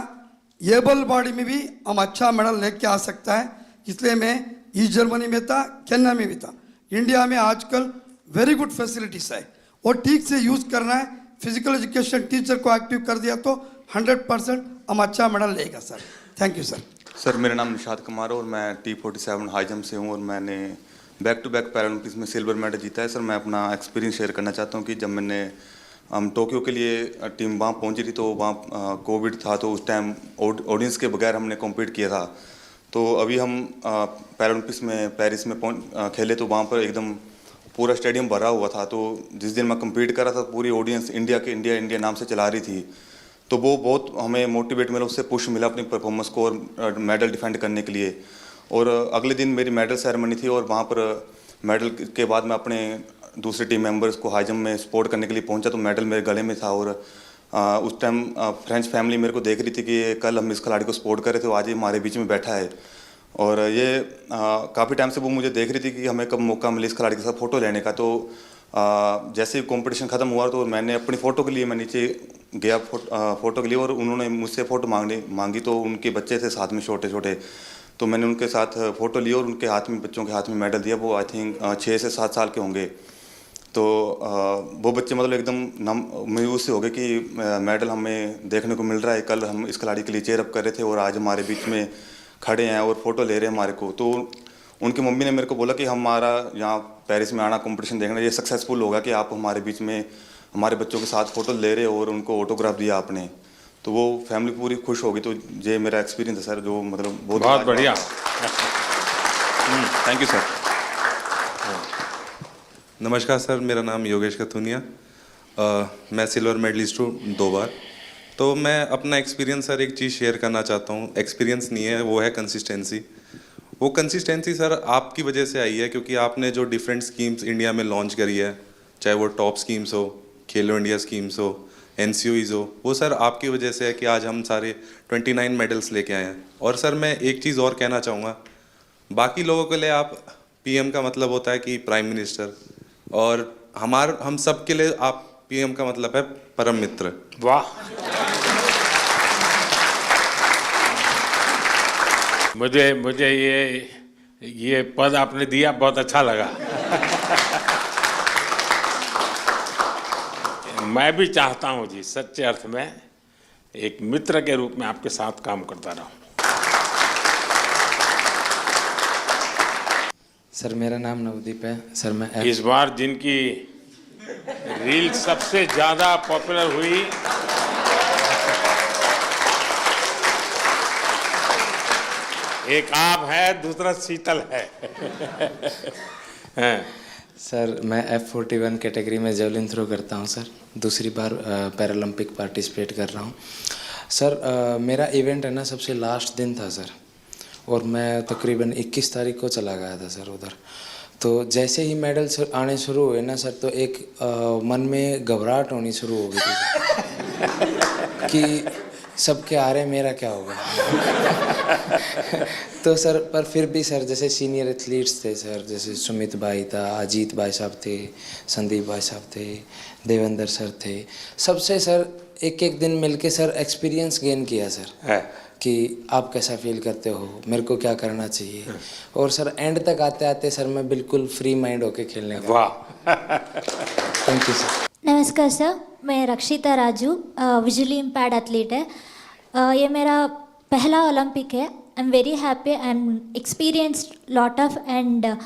able body में भी हम अच्छा मेडल लेके आ सकता है, इसलिए मैं ईस्ट जर्मनी में था, केन्या में भी था। इंडिया में आजकल वेरी गुड फैसिलिटीज है और ठीक से यूज़ करना है। फिजिकल एजुकेशन टीचर को एक्टिव कर दिया तो 100% हम अच्छा मेडल लेगा sir. Thank you sir. Sir मेरा नाम निशाद कुमार है और मैं T47 हाई जंप से हूँ और मैंने बैक टू बैक पैरालंपिक्स में सिल्वर मेडल जीता है। सर मैं अपना एक्सपीरियंस शेयर करना चाहता हूँ कि जब मैंने हम टोक्यो के लिए टीम वहाँ पहुँची थी तो वहाँ कोविड था, तो उस टाइम ऑडियंस के बगैर हमने कॉम्पीट किया था। तो अभी हम पैरालंपिक्स में पेरिस में खेले तो वहाँ पर एकदम पूरा स्टेडियम भरा हुआ था। तो जिस दिन मैं कम्पीट कर रहा था पूरी ऑडियंस इंडिया नाम से चला रही थी, तो वो बहुत हमें मोटिवेट मिला, उससे पुश मिला अपनी परफॉर्मेंस को और मेडल डिफेंड करने के लिए। और अगले दिन मेरी मेडल सेरेमनी थी और वहाँ पर मेडल के बाद मैं अपने दूसरे टीम मेंबर्स को हाई जंप में सपोर्ट करने के लिए पहुंचा तो मेडल मेरे गले में था। और उस टाइम फ्रेंच फैमिली मेरे को देख रही थी कि कल हम इस खिलाड़ी को सपोर्ट कर रहे थे, तो आज ये हमारे बीच में बैठा है। और ये काफ़ी टाइम से वो मुझे देख रही थी कि हमें कब मौका मिले इस खिलाड़ी के साथ फ़ोटो लेने का। तो जैसे ही कॉम्पिटिशन ख़त्म हुआ तो मैंने अपनी फ़ोटो के लिए मैं नीचे गया फ़ोटो के लिए, और उन्होंने मुझसे फ़ोटो मांगी तो उनके बच्चे थे साथ में छोटे छोटे, तो मैंने उनके साथ फ़ोटो ली और उनके हाथ में, बच्चों के हाथ में मेडल दिया। वो आई थिंक 6 से 7 साल के होंगे। तो वो बच्चे मतलब एकदम मायूस से हो गए कि मेडल हमें देखने को मिल रहा है, कल हम इस खिलाड़ी के लिए चेयर अप कर रहे थे और आज हमारे बीच में खड़े हैं और फ़ोटो ले रहे हैं हमारे को। तो उनकी मम्मी ने मेरे को बोला कि हमारा यहाँ पेरिस में आना, कंपटीशन देखना, ये सक्सेसफुल होगा कि आप हमारे बीच में हमारे बच्चों के साथ फ़ोटो ले रहे हो और उनको ऑटोग्राफ दिया आपने। तो वो फैमिली पूरी खुश हो गई। तो ये मेरा एक्सपीरियंस है सर, जो मतलब बहुत बढ़िया। Thank you sir. नमस्कार सर, मेरा नाम योगेश कथुनिया। मैं सिल्वर मेडलिस्ट हूँ 2 बार। तो मैं अपना एक्सपीरियंस सर एक चीज़ शेयर करना चाहता हूँ। एक्सपीरियंस नहीं है, वो है कंसिस्टेंसी। वो कंसिस्टेंसी सर आपकी वजह से आई है, क्योंकि आपने जो डिफरेंट स्कीम्स इंडिया में लॉन्च करी है, चाहे वो टॉप स्कीम्स हो, खेलो इंडिया स्कीम्स हो, NCOEs हो, वो सर आपकी वजह से है कि आज हम सारे 29 मेडल्स लेके आए हैं। और सर मैं एक चीज़ और कहना चाहूँगा, बाकी लोगों के लिए आप PM का मतलब होता है कि प्राइम मिनिस्टर, और हम सब के लिए आप PM का मतलब है परम मित्र। वाह, मुझे ये पद आपने दिया, बहुत अच्छा लगा। मैं भी चाहता हूं जी, सच्चे अर्थ में एक मित्र के रूप में आपके साथ काम करता रहूं। सर मेरा नाम नवदीप है सर। मैं इस बार जिनकी रील सबसे ज्यादा पॉपुलर हुई, एक आप है, दूसरा शीतल है। सर मैं F41 कैटेगरी में जेवलिन थ्रो करता हूं सर। दूसरी बार पैरालंपिक पार्टिसिपेट कर रहा हूं सर। मेरा इवेंट है ना, सबसे लास्ट दिन था सर, और मैं तकरीबन 21 तारीख को चला गया था सर उधर। तो जैसे ही मेडल आने शुरू हुए ना सर, तो एक मन में घबराहट होनी शुरू हो गई थी कि सबके आ रहे, मेरा क्या होगा। तो सर पर फिर भी सर, जैसे सीनियर एथलीट्स थे सर, जैसे सुमित भाई था, अजीत भाई साहब थे, संदीप भाई साहब थे, देवेंद्र सर थे, सबसे सर एक एक दिन मिलके सर एक्सपीरियंस गेन किया सर कि आप कैसा फील करते हो, मेरे को क्या करना चाहिए। और सर एंड तक आते आते सर मैं बिल्कुल फ्री माइंड होके खेलने का। वाह, थैंक यू सर। नमस्कार सर, मैं रक्षिता राजू, विजुअली इम्पेयर्ड एथलीट है। ये मेरा पहला ओलंपिक है। I am very happy. I am experienced lot of and I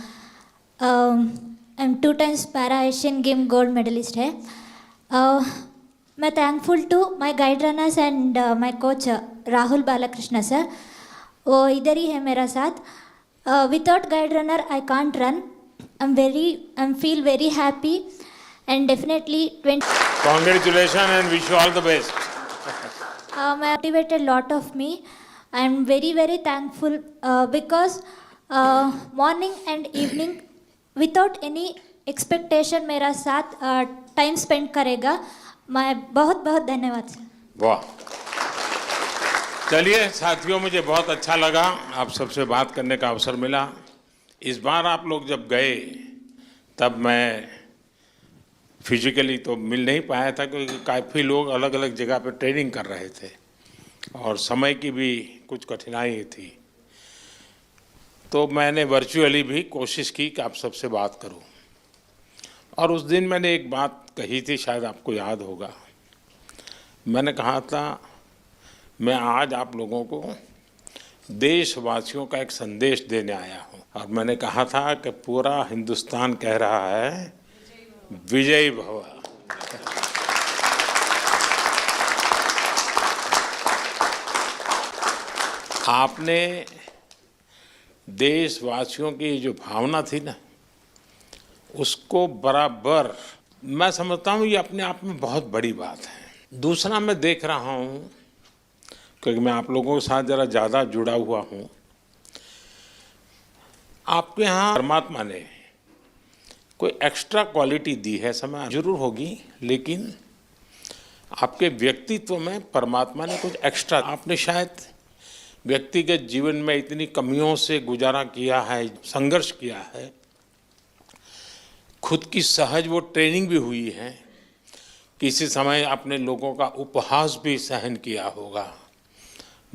am 2 times para Asian game gold medallist है। मैं thankful to my guide runners and my coach Rahul Balakrishna sir, वो इधर ही है मेरा साथ। Without guide runner I can't run. I am feel very happy and definitely Congratulations and wish you all the best. Motivated lot of me. I am very very thankful because morning and evening without any expectation मेरा साथ time spend करेगा। मैं बहुत बहुत धन्यवाद sir. वाह, चलिए साथियों, मुझे बहुत अच्छा लगा आप सबसे बात करने का अवसर मिला। इस बार आप लोग जब गए तब मैं फिजिकली तो मिल नहीं पाया था, क्योंकि काफ़ी लोग अलग अलग जगह पर ट्रेनिंग कर रहे थे और समय की भी कुछ कठिनाई थी। तो मैंने वर्चुअली भी कोशिश की कि आप सबसे बात करूं। और उस दिन मैंने एक बात कही थी, शायद आपको याद होगा। मैंने कहा था, मैं आज आप लोगों को देशवासियों का एक संदेश देने आया हूं। और मैंने कहा था कि पूरा हिंदुस्तान कह रहा है विजयी भव। आपने देशवासियों की जो भावना थी ना, उसको बराबर, मैं समझता हूँ ये अपने आप में बहुत बड़ी बात है। दूसरा, मैं देख रहा हूँ, क्योंकि मैं आप लोगों के साथ ज़रा ज़्यादा जुड़ा हुआ हूँ, आपके यहाँ परमात्मा ने कोई एक्स्ट्रा क्वालिटी दी है, समय जरूर होगी, लेकिन आपके व्यक्तित्व में परमात्मा ने कुछ एक्स्ट्रा, आपने शायद व्यक्तिगत जीवन में इतनी कमियों से गुजारा किया है, संघर्ष किया है, खुद की सहज वो ट्रेनिंग भी हुई है, किसी समय आपने लोगों का उपहास भी सहन किया होगा,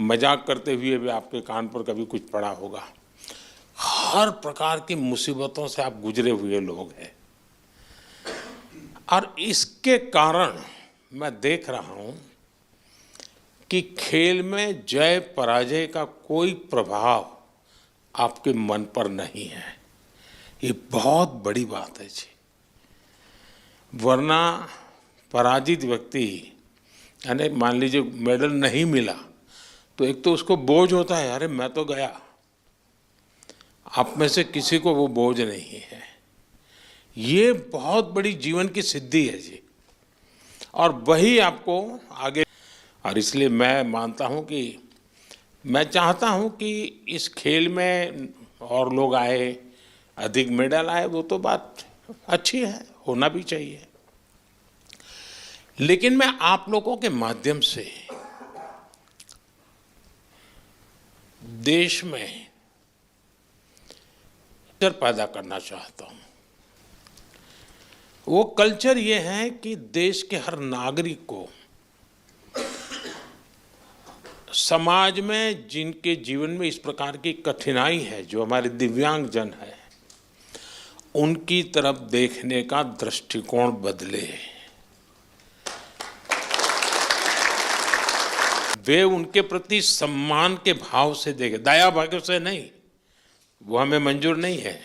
मजाक करते हुए भी आपके कान पर कभी कुछ पड़ा होगा। हर प्रकार की मुसीबतों से आप गुजरे हुए लोग हैं और इसके कारण मैं देख रहा हूं कि खेल में जय पराजय का कोई प्रभाव आपके मन पर नहीं है। ये बहुत बड़ी बात है जी, वरना पराजित व्यक्ति यानी मान लीजिए मेडल नहीं मिला तो एक तो उसको बोझ होता है, अरे मैं तो गया। आप में से किसी को वो बोझ नहीं है। ये बहुत बड़ी जीवन की सिद्धि है जी, और वही आपको आगे, और इसलिए मैं मानता हूँ कि मैं चाहता हूँ कि इस खेल में और लोग आए, अधिक मेडल आए, वो तो बात अच्छी है, होना भी चाहिए। लेकिन मैं आप लोगों के माध्यम से देश में कल्चर पैदा करना चाहता हूं। वो कल्चर ये है कि देश के हर नागरिक को समाज में जिनके जीवन में इस प्रकार की कठिनाई है, जो हमारे दिव्यांग जन है, उनकी तरफ देखने का दृष्टिकोण बदले। वे उनके प्रति सम्मान के भाव से देखे, दया भाव से नहीं, वो हमें मंजूर नहीं है।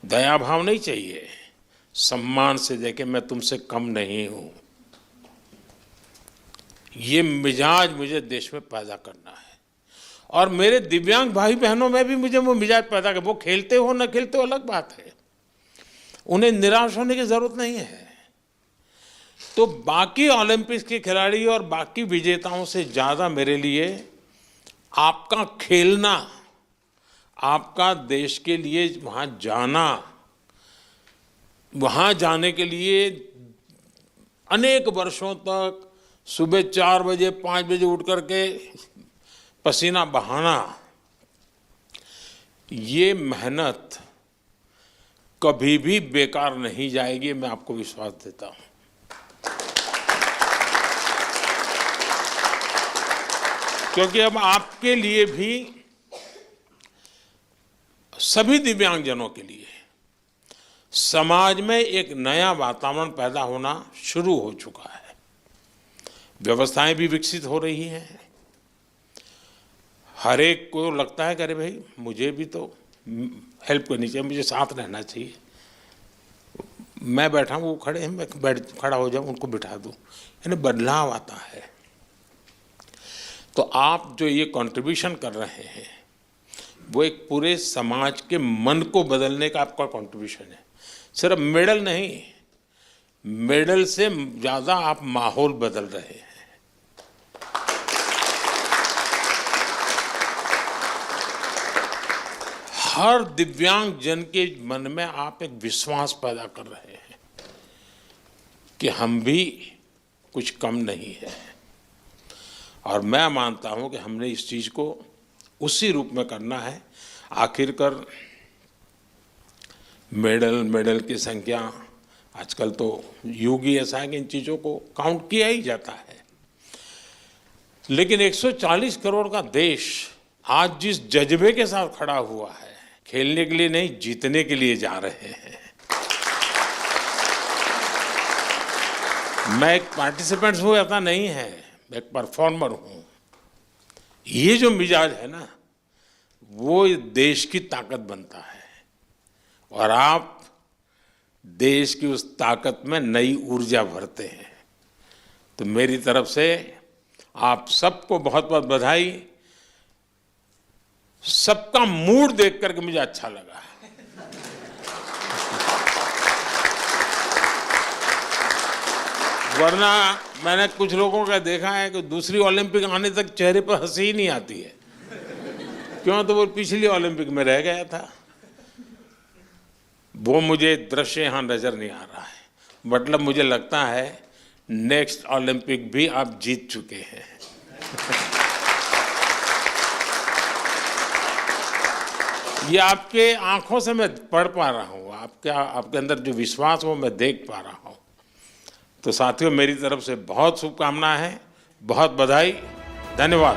दया भाव नहीं चाहिए, सम्मान से देखे, मैं तुमसे कम नहीं हूं। ये मिजाज मुझे देश में पैदा करना है, और मेरे दिव्यांग भाई बहनों में भी मुझे वो मिजाज पैदा कर। वो खेलते हो न खेलते हो अलग बात है, उन्हें निराश होने की जरूरत नहीं है। तो बाकी ओलंपिक्स के खिलाड़ी और बाकी विजेताओं से ज़्यादा मेरे लिए आपका खेलना, आपका देश के लिए वहाँ जाना, वहाँ जाने के लिए अनेक वर्षों तक सुबह 4 बजे 5 बजे उठ करके पसीना बहाना, ये मेहनत कभी भी बेकार नहीं जाएगी, मैं आपको विश्वास देता हूँ। क्योंकि अब आपके लिए भी, सभी दिव्यांगजनों के लिए समाज में एक नया वातावरण पैदा होना शुरू हो चुका है। व्यवस्थाएं भी विकसित हो रही हैं। हर एक को लगता है कि अरे भाई मुझे भी तो हेल्प करनी चाहिए, मुझे साथ रहना चाहिए। मैं बैठा हूँ, वो खड़े हैं, मैं खड़ा हो जाऊँ, उनको बिठा दूँ, यानी बदलाव आता है। तो आप जो ये कंट्रीब्यूशन कर रहे हैं, वो एक पूरे समाज के मन को बदलने का आपका कंट्रीब्यूशन है। सिर्फ मेडल नहीं, मेडल से ज़्यादा आप माहौल बदल रहे हैं। हर दिव्यांग जन के मन में आप एक विश्वास पैदा कर रहे हैं कि हम भी कुछ कम नहीं है। और मैं मानता हूं कि हमने इस चीज़ को उसी रूप में करना है। आखिरकार मेडल की संख्या, आजकल तो युग ही ऐसा है कि इन चीज़ों को काउंट किया ही जाता है। लेकिन 140 करोड़ का देश आज जिस जज्बे के साथ खड़ा हुआ है, खेलने के लिए नहीं, जीतने के लिए जा रहे हैं। मैं एक पार्टिसिपेंट हूँ ऐसा नहीं है, मैं एक परफॉर्मर हूँ। ये जो मिजाज है ना, वो देश की ताकत बनता है, और आप देश की उस ताकत में नई ऊर्जा भरते हैं। तो मेरी तरफ से आप सबको बहुत बहुत बधाई। सबका मूड देख करके मुझे अच्छा लगा। वरना मैंने कुछ लोगों का देखा है कि दूसरी ओलंपिक आने तक चेहरे पर हंसी ही नहीं आती है। क्यों? तो वो पिछली ओलंपिक में रह गया था। वो मुझे दृश्य यहाँ नजर नहीं आ रहा है। मतलब मुझे लगता है नेक्स्ट ओलंपिक भी आप जीत चुके हैं। ये आपके आंखों से मैं पढ़ पा रहा हूँ, आपके अंदर जो विश्वास वो मैं देख पा रहा हूँ। तो साथियों, मेरी तरफ से बहुत शुभकामनाएं हैं, बहुत बधाई। धन्यवाद।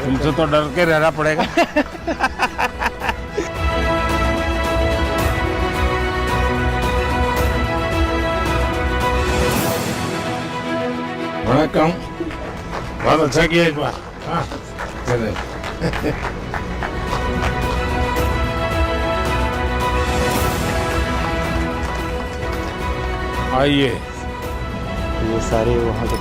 तुमसे तो डर के रहना पड़ेगा। वणक्कम, बहुत अच्छा किया इस बार। हाँ, चले। आइए। ये सारे वहाँ के